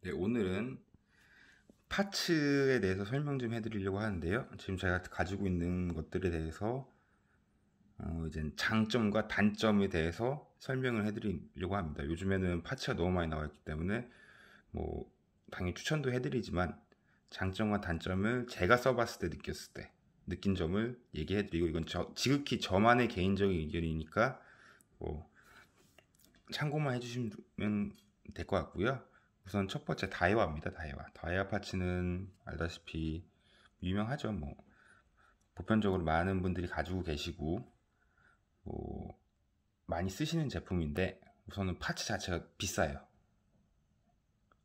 네, 오늘은 파츠에 대해서 설명 좀 해드리려고 하는데요. 지금 제가 가지고 있는 것들에 대해서 이제 장점과 단점에 대해서 설명을 해드리려고 합니다. 요즘에는 파츠가 너무 많이 나와 있기 때문에 뭐 당연히 추천도 해드리지만 장점과 단점을 제가 써봤을 때 느꼈을 때 느낀 점을 얘기해드리고, 이건 지극히 저만의 개인적인 의견이니까 뭐 참고만 해주시면 될 것 같고요. 우선 첫 번째 다이와입니다. 다이와 파츠는 알다시피 유명하죠. 뭐 보편적으로 많은 분들이 가지고 계시고 뭐 많이 쓰시는 제품인데, 우선은 파츠 자체가 비싸요.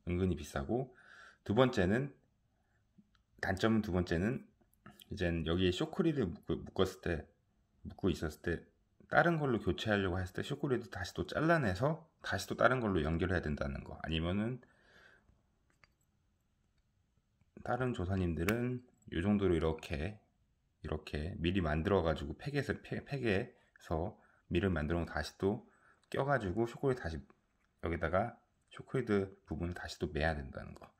은근히 비싸고, 두 번째는 단점은, 두 번째는 이젠 여기에 쇼크리드 묶었을 때, 묶고 있었을 때 다른 걸로 교체하려고 했을 때 쇼크리드 다시 또 잘라내서 다시 또 다른 걸로 연결해야 된다는 거. 아니면은 다른 조사님들은 이 정도로 이렇게 미리 만들어 가지고 팩에서 미를 만들어 놓고 다시 또 껴가지고 쇼크리드 다시 여기다가 쇼크리드 부분을 다시 또 매야 된다는 거.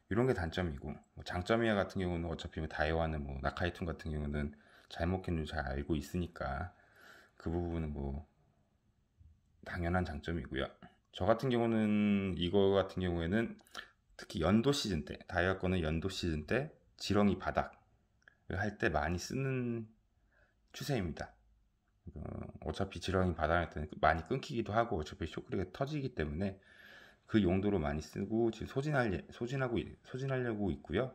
이런 게 단점이고, 뭐 장점이야 같은 경우는 어차피 다이와는 뭐 나카이툰 같은 경우는 잘못했는 줄 잘 알고 있으니까 그 부분은 뭐 당연한 장점이고요. 저 같은 경우는 이거 같은 경우에는 특히 연도 시즌 때, 다이아 거는 연도 시즌 때 지렁이 바닥을 할 때 많이 쓰는 추세입니다. 어차피 지렁이 바닥할 때는 많이 끊기기도 하고 어차피 쇼크리가 터지기 때문에 그 용도로 많이 쓰고 지금 소진하려고 있고요.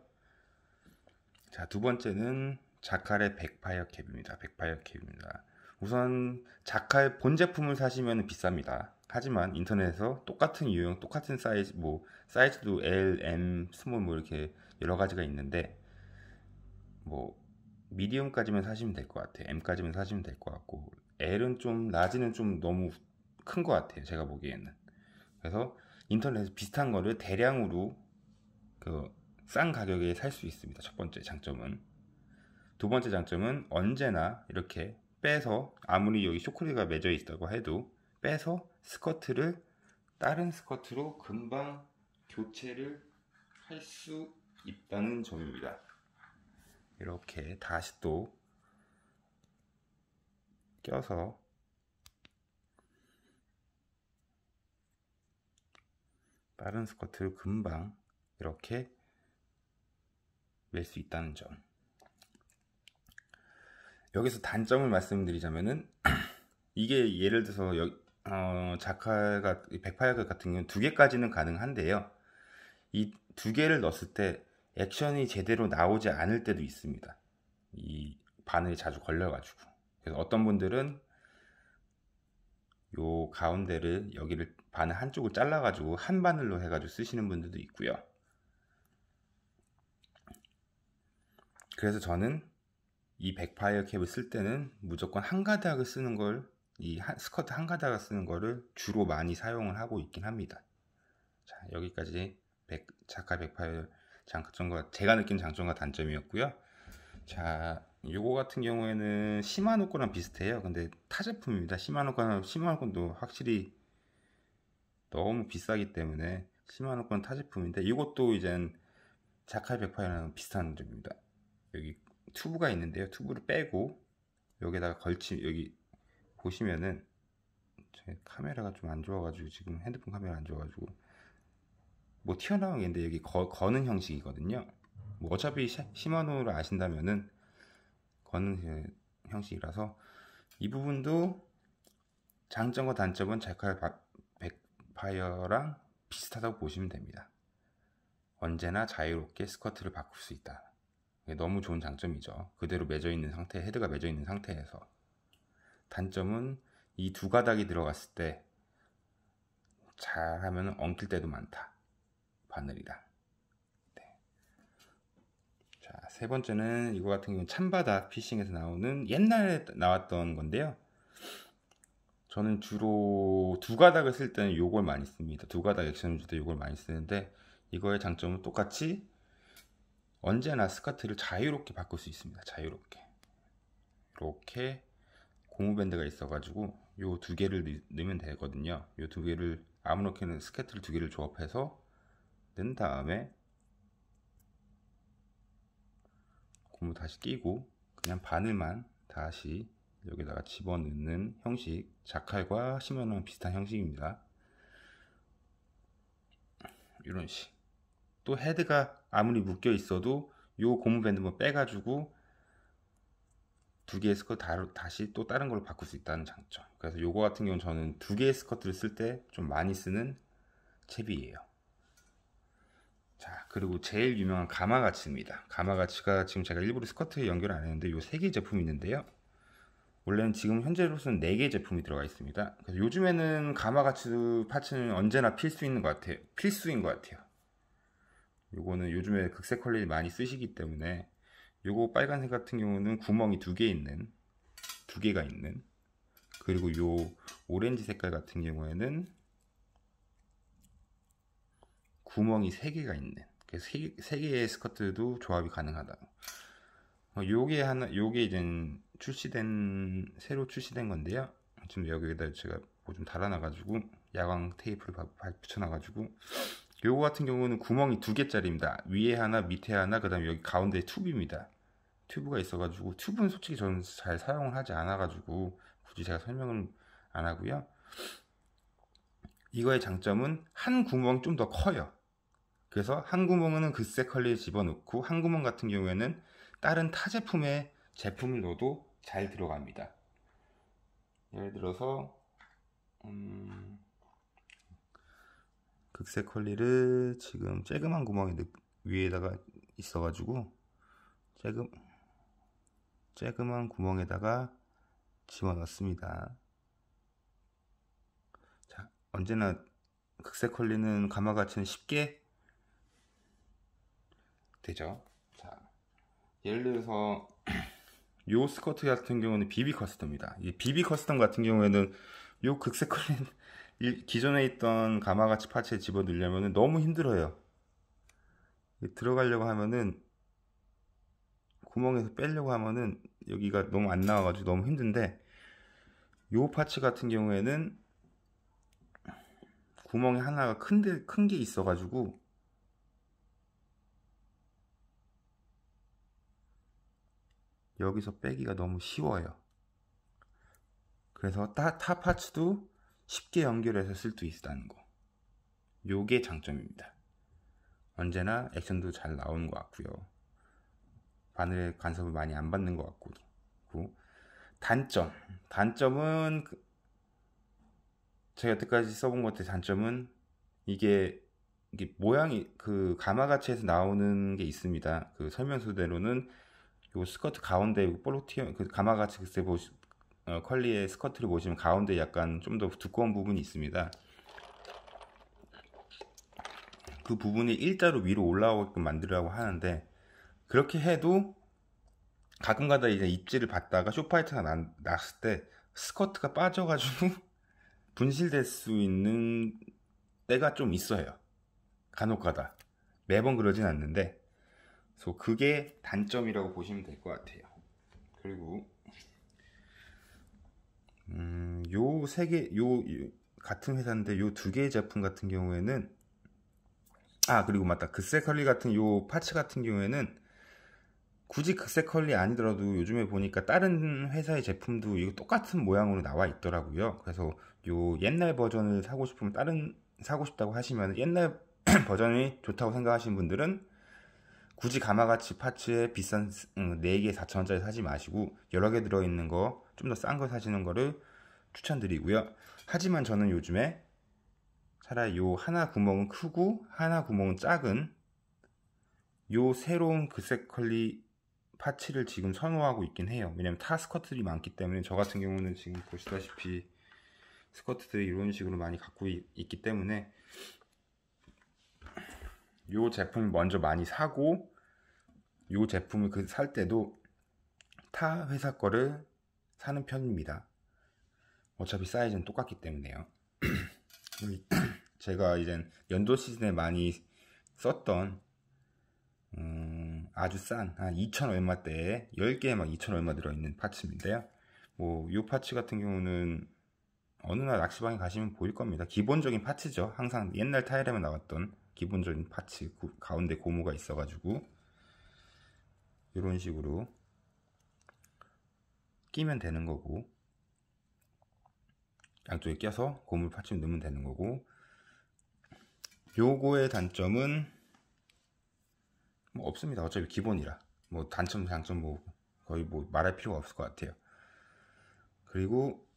자, 두 번째는 자칼의 백파이어 캡입니다. 우선 자칼 본 제품을 사시면 비쌉니다. 하지만 인터넷에서 똑같은 유형, 똑같은 사이즈, 뭐 사이즈도 L, M, 스몰 뭐 이렇게 여러 가지가 있는데, 뭐 미디움까지만 사시면 될 것 같아요. M까지만 사시면 될 것 같고, L은 좀, 라지는 좀 너무 큰 것 같아요. 제가 보기에는. 그래서 인터넷에서 비슷한 거를 대량으로 싼 가격에 살 수 있습니다. 첫 번째 장점은. 두 번째 장점은 언제나 이렇게 빼서, 아무리 여기 쇼크리가 맺어 있다고 해도 빼서 스커트를 다른 스커트로 금방 교체를 할 수 있다는 점입니다. 이렇게 다시 또 껴서 다른 스커트를 금방 이렇게 멜 수 있다는 점. 여기서 단점을 말씀드리자면은 이게 예를 들어서 자카가 백파이어 같은 경우는 두 개까지는 가능한데요. 이 두 개를 넣었을 때 액션이 제대로 나오지 않을 때도 있습니다. 이 바늘이 자주 걸려가지고. 그래서 어떤 분들은 요 가운데를, 여기를 바늘 한쪽을 잘라가지고 한 바늘로 해가지고 쓰시는 분들도 있고요. 그래서 저는 이 백파이어 캡을 쓸 때는 무조건 한 가닥을 쓰는 걸, 스커트 한 가닥을 쓰는 거를 주로 많이 사용을 하고 있긴 합니다. 자, 여기까지 자카 백파이어 장점과 제가 느낀 장점과 단점이었고요. 자, 요거 같은 경우에는 시마노 거랑 비슷해요. 근데 타 제품입니다. 시마노 건도 확실히 너무 비싸기 때문에 시마노 건 타 제품인데, 이것도 이젠 자카 백파이어랑 비슷한 점입니다. 여기 튜브가 있는데요. 튜브를 빼고 여기다가 여기 보시면은, 제 카메라가 좀 안 좋아가지고, 지금 핸드폰 카메라 안 좋아가지고 뭐 튀어나온 게 있는데, 여기 거는 형식이거든요. 뭐 어차피 시마노를 아신다면은 거는 형식이라서, 이 부분도 장점과 단점은 자카 백파이어랑 비슷하다고 보시면 됩니다. 언제나 자유롭게 스커트를 바꿀 수 있다. 너무 좋은 장점이죠. 그대로 헤드가 맺어 있는 상태에서. 단점은 이 두 가닥이 들어갔을 때 잘하면 엉킬 때도 많다. 바늘이랑. 네. 자, 세 번째는 이거 같은 경우는 찬바닥 피싱에서 나오는, 옛날에 나왔던 건데요. 저는 주로 두 가닥을 쓸 때는 요걸 많이 씁니다. 두 가닥 액션을 줄 때 요걸 많이 쓰는데, 이거의 장점은 똑같이 언제나 스커트를 자유롭게 바꿀 수 있습니다. 자유롭게. 이렇게 고무밴드가 있어가지고 요 두 개를 넣으면 되거든요. 요 두 개를 아무렇게나 스커트를 두 개를 조합해서 는 다음에 고무 다시 끼고 그냥 바늘만 다시 여기다가 집어넣는 형식, 자칼과 시면허랑 비슷한 형식입니다. 이런 식. 또 헤드가 아무리 묶여 있어도 요 고무 밴드만 빼가지고 두 개의 스커트 다시 또 다른 걸로 바꿀 수 있다는 장점. 그래서 요거 같은 경우는 저는 두 개의 스커트를 쓸 때 좀 많이 쓰는 채비예요. 자, 그리고 제일 유명한 가마가츠입니다. 가마가츠가 지금 제가 일부러 스커트에 연결 안 했는데 요 세 개 제품이 있는데요. 원래는 지금 현재로서는 4개 제품이 들어가 있습니다. 그래서 요즘에는 가마가츠 파츠는 언제나 필수인 것 같아요. 필수인 것 같아요. 요거는 요즘에 극색 컬리 많이 쓰시기 때문에 요거 빨간색 같은 경우는 구멍이 두 개가 있는, 그리고 요 오렌지 색깔 같은 경우에는 구멍이 3개가 있는, 그래서 3개의 스커트도 조합이 가능하다. 요게 이제 새로 출시된 건데요. 지금 여기에다 제가 뭐 좀 달아놔가지고 야광 테이프를 붙여놔가지고, 요거 같은 경우는 구멍이 2개짜리입니다. 위에 하나, 밑에 하나, 그 다음에 여기 가운데 튜브입니다. 튜브가 있어가지고, 튜브는 솔직히 저는 잘 사용을 하지 않아가지고 굳이 제가 설명을 안 하고요. 이거의 장점은 한 구멍이 좀 더 커요. 그래서 한 구멍은 극색 컬리에 집어넣고, 한 구멍 같은 경우에는 다른 타 제품의 제품을 넣어도 잘 들어갑니다. 예를 들어서 극색 컬리를 지금 쬐그만 구멍이 위에다가 있어가지고 쬐그만 구멍에다가 집어넣습니다. 자, 언제나 극색 컬리는 가마가츠는 쉽게 되죠. 자, 예를 들어서 요 스커트 같은 경우는 BB 커스텀입니다. 이 BB 커스텀 같은 경우에는 요 극색 컬리는 기존에 있던 가마가츠 파츠에 집어넣으려면 너무 힘들어요. 들어가려고 하면은, 구멍에서 빼려고 하면은 여기가 너무 안 나와가지고 너무 힘든데, 요 파츠 같은 경우에는 구멍이 하나가 큰 게 있어가지고 여기서 빼기가 너무 쉬워요. 그래서 타 파츠도 쉽게 연결해서 쓸 수 있다는 거, 요게 장점입니다. 언제나 액션도 잘 나오는 것 같고요. 바늘에 간섭을 많이 안 받는 것 같고. 단점은 제가 여태까지 써본 것 같아요. 단점은 이게 모양이 그 가마가츠에서 나오는 게 있습니다. 그 설명서대로는 요 스커트 가운데 볼록 튀어, 그 가마가츠 글쎄 컬리의 스커트를 보시면 가운데 약간 좀 더 두꺼운 부분이 있습니다. 그 부분이 일자로 위로 올라오게끔 만들라고 하는데, 그렇게 해도 가끔가다 이제 입질을 받다가 쇼파이트가 났을 때 스커트가 빠져가지고 분실될 수 있는 때가 좀 있어요. 간혹가다. 매번 그러진 않는데, 그래서 그게 단점이라고 보시면 될 것 같아요. 그리고 요 같은 회사인데 요 2개의 제품 같은 경우에는, 그리고 맞다, 극색 컬리 같은 요 파츠 같은 경우에는 굳이 극색 컬리 아니더라도 요즘에 보니까 다른 회사의 제품도 이거 똑같은 모양으로 나와 있더라고요. 그래서 요 옛날 버전을 사고 싶으면 사고 싶다고 하시면, 옛날 버전이 좋다고 생각하시는 분들은 굳이 가마가츠 파츠에 비싼 4개 4,000원짜리 사지 마시고 여러 개 들어있는 거 좀 더 싼 거 사시는 거를 추천드리고요. 하지만 저는 요즘에 차라리 요 하나 구멍은 크고 하나 구멍은 작은 요 새로운 극색 컬리 파츠를 지금 선호하고 있긴 해요. 왜냐면 타 스커트들이 많기 때문에. 저 같은 경우는 지금 보시다시피 스커트들이 이런 식으로 많이 갖고 있기 때문에 요 제품을 먼저 많이 사고, 요 제품을 살 때도 타 회사 거를 사는 편입니다. 어차피 사이즈는 똑같기 때문에요. 제가 이제 연도 시즌에 많이 썼던 아주 싼 한 2,000 얼마대에 10개에 막 2,000 얼마 들어있는 파츠인데요. 이 파츠 같은 경우는 어느 날 낚시방에 가시면 보일 겁니다. 기본적인 파츠죠. 항상 옛날 타일에만 나왔던 기본적인 파츠 가운데 고무가 있어가지고 이런 식으로 끼면 되는 거고, 양쪽에 껴서 고무 파츠를 넣으면 되는 거고, 요거의 단점은 뭐 없습니다. 어차피 기본이라 뭐 단점 장점 뭐 거의 뭐 말할 필요가 없을 것 같아요. 그리고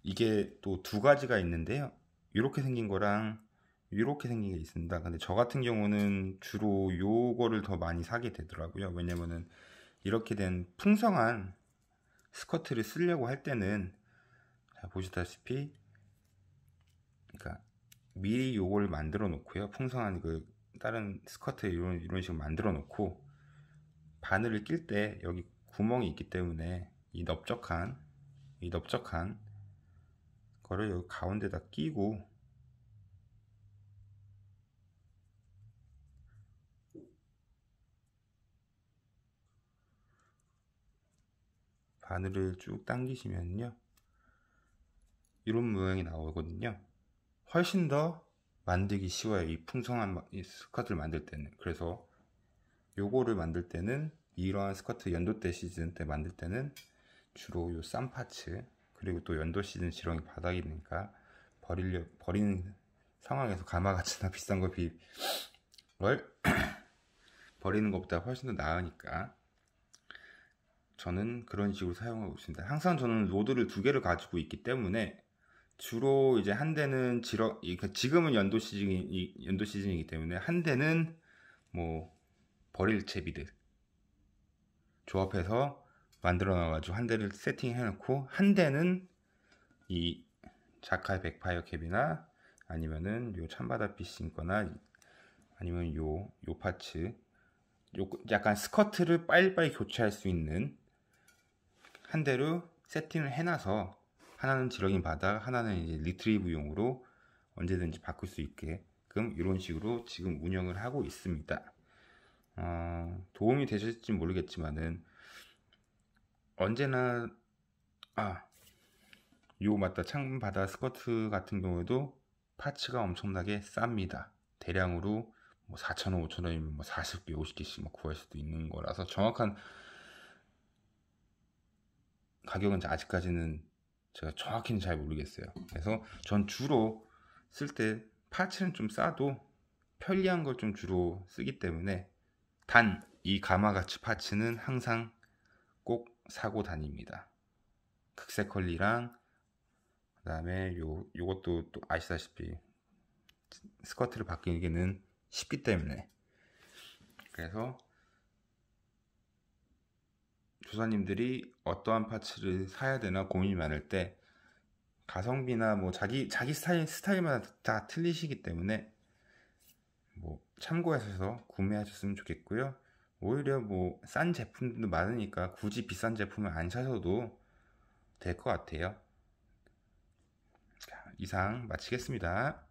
이게 또 두 가지가 있는데요. 이렇게 생긴 거랑 이렇게 생긴 게 있습니다. 근데 저 같은 경우는 주로 요거를 더 많이 사게 되더라고요. 왜냐면은 이렇게 된 풍성한 스커트를 쓰려고 할 때는, 자, 보시다시피 그러니까 미리 요걸 만들어 놓고요. 풍성한 그 다른 스커트 이런 식으로 만들어 놓고 바늘을 낄 때 여기 구멍이 있기 때문에 이 넓적한 거를 여기 가운데다 끼고 바늘을 쭉 당기시면요, 이런 모양이 나오거든요. 훨씬 더 만들기 쉬워요. 이 풍성한 이 스커트를 만들 때는. 그래서 요거를 만들 때는, 이러한 스커트 연도 때 시즌 때 만들 때는 주로 요 싼 파츠, 그리고 또 연도 시즌 지렁이 바닥이니까 버리는 상황에서 가마같이나 비싼 걸 버리는 것보다 훨씬 더 나으니까 저는 그런 식으로 사용하고 있습니다. 항상 저는 로드를 두 개를 가지고 있기 때문에 주로 이제 한 대는 지금은 연도 시즌이기 때문에 한 대는 뭐 버릴 채비들 조합해서 만들어 놔가지고 한 대를 세팅해 놓고, 한 대는 이 자카의 백파이어 캡이나 아니면은 요 참바다 피싱 거나 아니면 요 파츠, 약간 스커트를 빨리빨리 교체할 수 있는 한 대로 세팅을 해놔서, 하나는 지렁이 바닥, 하나는 이제 리트리브용으로 언제든지 바꿀 수 있게끔 이런 식으로 지금 운영을 하고 있습니다. 도움이 되실지 모르겠지만은 언제나 요 맞다, 창바다 스커트 같은 경우에도 파츠가 엄청나게 쌉니다. 대량으로 뭐 4,000원, 5,000원이면 뭐 40개, 50개씩 막 구할 수도 있는 거라서 정확한 가격은 아직까지는 제가 정확히는 잘 모르겠어요. 그래서 전 주로 쓸 때 파츠는 좀 싸도 편리한 걸 좀 주로 쓰기 때문에, 단 이 가마가치 파츠는 항상 꼭 사고 다닙니다. 극세컬리랑 그 다음에 요것도 또 아시다시피 스커트를 바뀌기는 쉽기 때문에, 그래서 조사님들이 어떠한 파츠를 사야 되나 고민이 많을 때 가성비나 뭐 자기 스타일마다 다 틀리시기 때문에 뭐 참고하셔서 구매하셨으면 좋겠고요. 오히려 뭐 싼 제품도 많으니까 굳이 비싼 제품을 안 사셔도 될 것 같아요. 자, 이상 마치겠습니다.